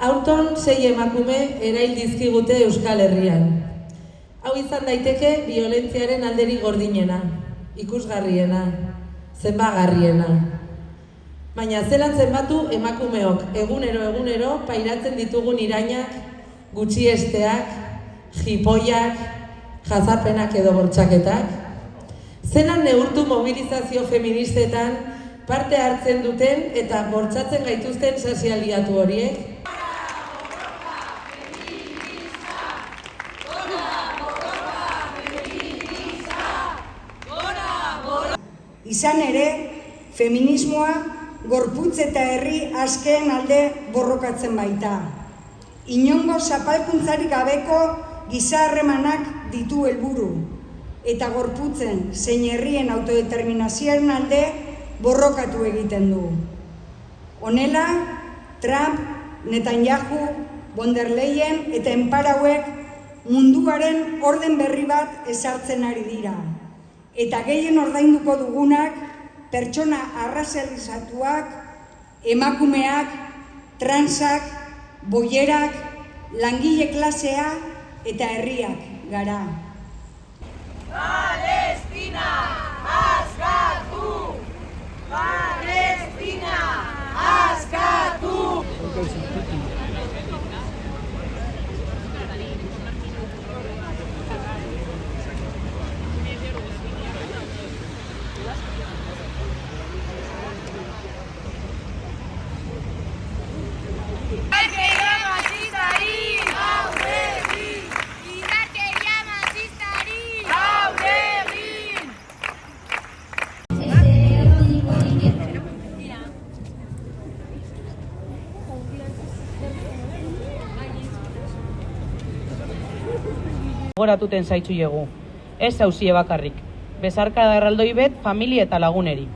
Aurton 6 emakume erail dizkigute Euskal Herrian. Hau izan daiteke biolentziaren alderik gordinena, ikusgarriena, zenbagarriena. Baina zelan zenbatu emakumeok egunero pairatzen ditugun irainak, gutxiesteak, jipoiak, jazarpenak edo bortxaketak? Zelan neurtu mobilizazio feministetan parte hartzen duten eta bortxatzen gaituzten sozialiatu horiek? Izan ere, feminismoa gorputz eta herri askeen alde borrokatzen baita. Inongo zapalkuntzarik gabeko giza harremanak ditu helburu, eta gorputzen zein herrien autodeterminazioaren alde borrokatu egiten du. Honela, Trump, Netanyahu, von der Leyen eta enparauek munduaren orden berri bat ezartzen ari dira. Eta gehien ordainduko dugunak pertsona arrazalizatuak, emakumeak, transak, boierak, langile klasea eta herriak gara. Palestina, askatu! Palestina, askatu! Goratuten zaitzu jegu. Ez zauzie bakarrik. Bezarkada erraldoi bet, familia eta laguneri.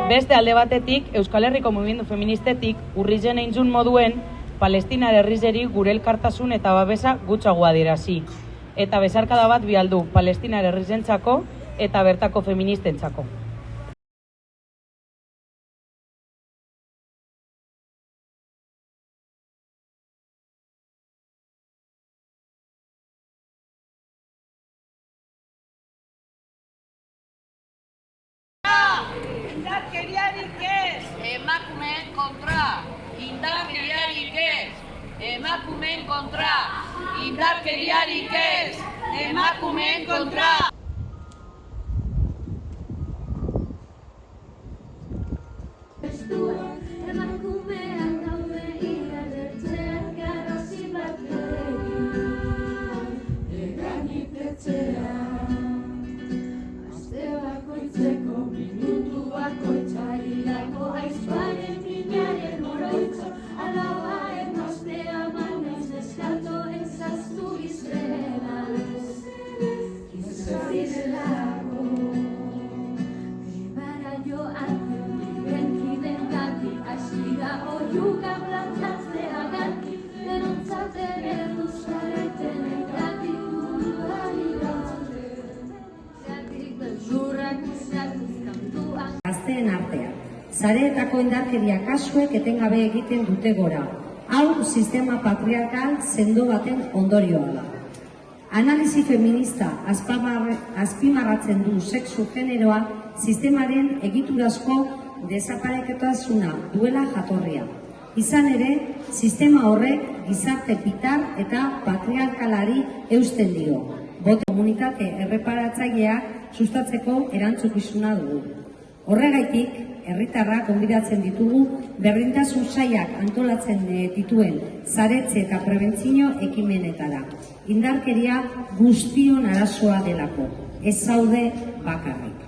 Beste alde batetik, Euskal Herriko mugimendu feministetik urrizen eintzun moduen Palestinar herrizeri gure elkartasun eta babesa gutxagoa adierazi. Eta bezarkada bat bialdu Palestinar herrizentzako eta bertako feministentzako. Indarkeriarik ez, emakumeen kontra. Indarkeriarik ez, emakumeen kontra. Indarkeriarik ez, emakumeen kontra. Gazteen artean, sareetako indarkeria kasuek etengabe egiten dute gora. Hau sistema patriarkal sendo baten ondorioa da. Analisi feminista azpimarratzen du sexu generoa sistemaren egiturazko desapareketasuna duela jatorria. Izan ere, sistema horrek gizarte pitar eta patriarkalari eusten dio. Boto komunitate erreparatzaileak sustatzeko erantzukizuna dugu. Horregaitik, herritarrak gonbidatzen ditugu berdintasun sailak antolatzen dituen saretze eta prebentzio ekimenetara. Indarkeria guztion arazoa delako, ez zaude bakarrik.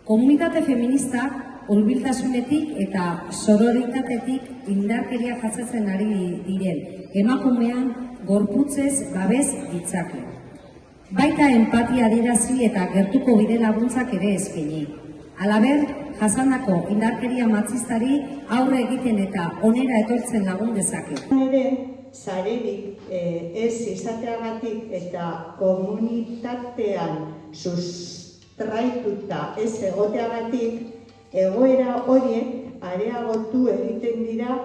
Komunitate feministak hurbiltasunetik eta sororitatetik indarkeria jasatzen ari diren emakumean gorputzez babes ditzake. Baita empatia adierazi eta gertuko bide laguntzak ere eskaini. Halaber, jasandako indarkeria matxistari aurre egiten eta onera etortzen lagun dezake. Ere, sarerik ez izateagatik eta komunitatean sustraituta ez egoteagatik, egoera horiek areagotu egiten dira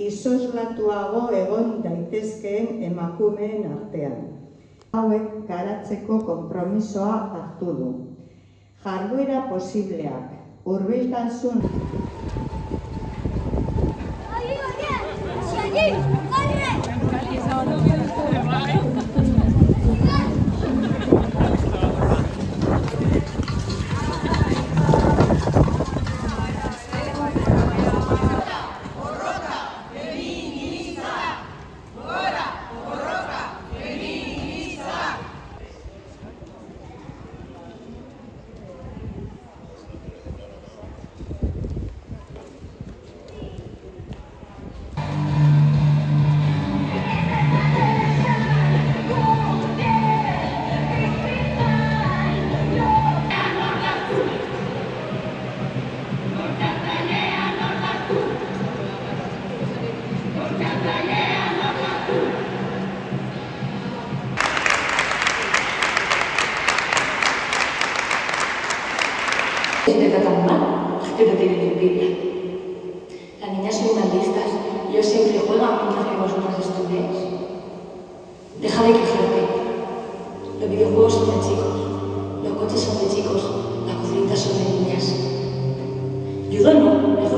izoslatuago egon daitezkeen emakumeen artean. Hauek garatzeko konpromisoa hartu du. Jarduera posibleak, hurbiltasun Si te tratan mal, es que no tienen envidia. Las niñas son unas listas, ellos siempre juegan mientras que vosotras estudiáis. Deja de quejarte. Los videojuegos son de chicos, los coches son de chicos, las cocinitas son de niñas. Ayuda no, mejor